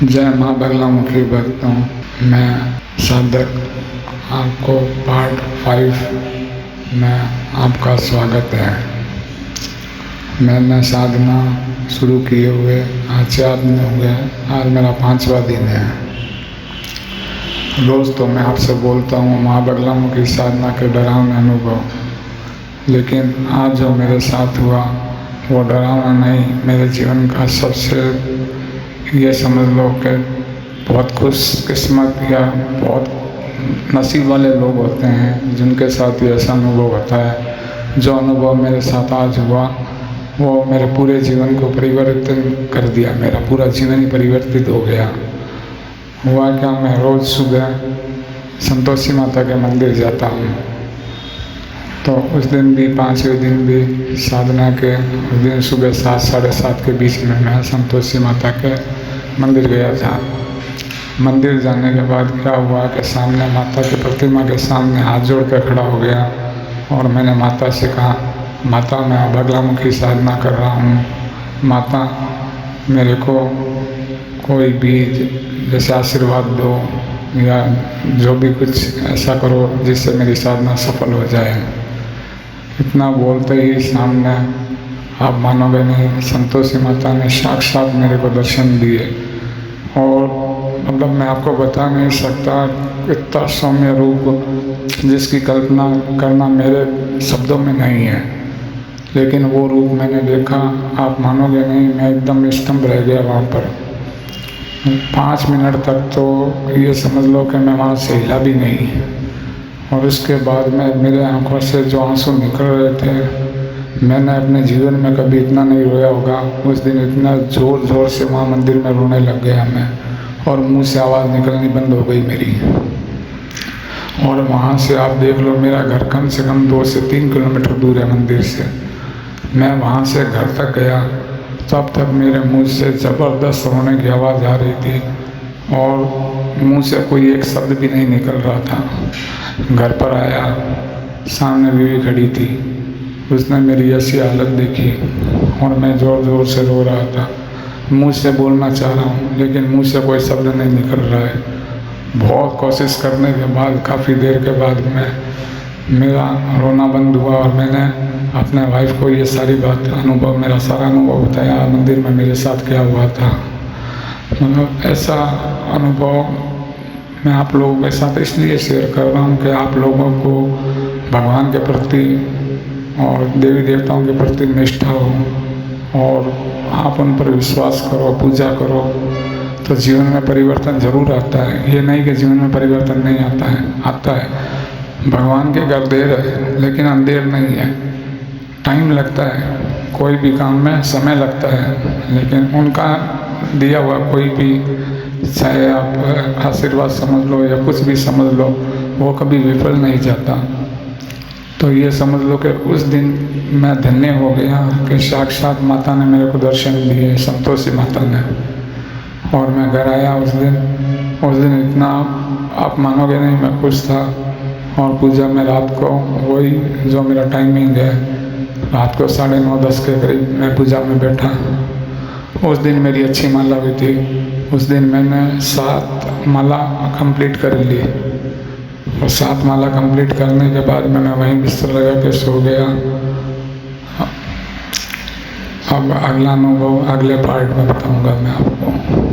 जय माँ बगलामुखी भक्तों, मैं साधक आपको पार्ट 5 में आपका स्वागत है। मैंने साधना शुरू किए हुए आज 4 दिन हो गए, आज मेरा 5वां दिन है। रोज़ तो मैं आपसे बोलता हूँ माँ बगलामुखी साधना के डरावने अनुभव, लेकिन आज जो मेरे साथ हुआ वो डरावना नहीं, मेरे जीवन का सबसे ये समझ लो कि बहुत खुशकिस्मत या बहुत नसीब वाले लोग होते हैं जिनके साथ ये ऐसा अनुभव होता है। जो अनुभव मेरे साथ आज हुआ वो मेरे पूरे जीवन को परिवर्तित कर दिया, मेरा पूरा जीवन ही परिवर्तित हो गया। हुआ क्या, मैं रोज़ सुबह संतोषी माता के मंदिर जाता हूँ, तो उस दिन भी 5वें दिन भी साधना के उस दिन सुबह 7 साढ़े 7 के बीच में मैं संतोषी माता के मंदिर गया था। मंदिर जाने के बाद क्या हुआ कि सामने माता की प्रतिमा के सामने हाथ जोड़ कर खड़ा हो गया और मैंने माता से कहा, माता मैं बगलामुखी साधना कर रहा हूँ, माता मेरे को कोई भी जैसे आशीर्वाद दो या जो भी कुछ ऐसा करो जिससे मेरी साधना सफल हो जाए। इतना बोलते ही सामने आप मानोगे नहीं, संतोषी माता ने साक्षात मेरे को दर्शन दिए और मतलब मैं आपको बता नहीं सकता इतना सौम्य रूप जिसकी कल्पना करना मेरे शब्दों में नहीं है, लेकिन वो रूप मैंने देखा, आप मानोगे नहीं, मैं एकदम स्तंभ रह गया वहाँ पर। 5 मिनट तक तो ये समझ लो कि मैं वहाँ से हिला भी नहीं, और उसके बाद में मेरे आंखों से जो आंसू निकल रहे थे, मैंने अपने जीवन में कभी इतना नहीं रोया होगा। उस दिन इतना ज़ोर ज़ोर से वहाँ मंदिर में रोने लग गया मैं, और मुंह से आवाज़ निकलनी बंद हो गई मेरी। और वहाँ से आप देख लो, मेरा घर कम से कम 2 से 3 किलोमीटर दूर है मंदिर से। मैं वहाँ से घर तक गया, तब तक मेरे मुंह से ज़बरदस्त रोने की आवाज़ आ रही थी और मुंह से कोई एक शब्द भी नहीं निकल रहा था। घर पर आया, सामने बीवी खड़ी थी, उसने मेरी ऐसी हालत देखी और मैं ज़ोर ज़ोर से रो रहा था। मुंह से बोलना चाह रहा हूँ लेकिन मुंह से कोई शब्द नहीं निकल रहा है। बहुत कोशिश करने के बाद काफ़ी देर के बाद में मेरा रोना बंद हुआ और मैंने अपने वाइफ को ये सारी बात अनुभव, मेरा सारा अनुभव बताया, मंदिर में मेरे साथ क्या हुआ था। मतलब ऐसा अनुभव मैं आप लोगों के साथ इसलिए शेयर कर रहा हूँ कि आप लोगों को भगवान के प्रति और देवी देवताओं के प्रति निष्ठा हो और आप उन पर विश्वास करो, पूजा करो, तो जीवन में परिवर्तन जरूर आता है। ये नहीं कि जीवन में परिवर्तन नहीं आता है। भगवान के घर देर है लेकिन अंधेर नहीं है, टाइम लगता है, कोई भी काम में समय लगता है, लेकिन उनका दिया हुआ कोई भी, चाहे आप आशीर्वाद समझ लो या कुछ भी समझ लो, वो कभी विफल नहीं जाता। तो ये समझ लो कि उस दिन मैं धन्य हो गया कि साक्षात माता ने मेरे को दर्शन दिए, संतोषी माता ने। और मैं घर आया उस दिन इतना आप मानोगे नहीं, मैं खुश था। और पूजा में रात को वही जो मेरा टाइमिंग है, रात को 9:30-10 के करीब मैं पूजा में बैठा। उस दिन मेरी अच्छी माला हुई थी। उस दिन मैंने 7 माला कंप्लीट कर ली और 7 माला कंप्लीट करने के बाद मैंने वहीं बिस्तर लगा के सो गया। अब अगला अनुभव अगले पार्ट में बताऊंगा मैं आपको।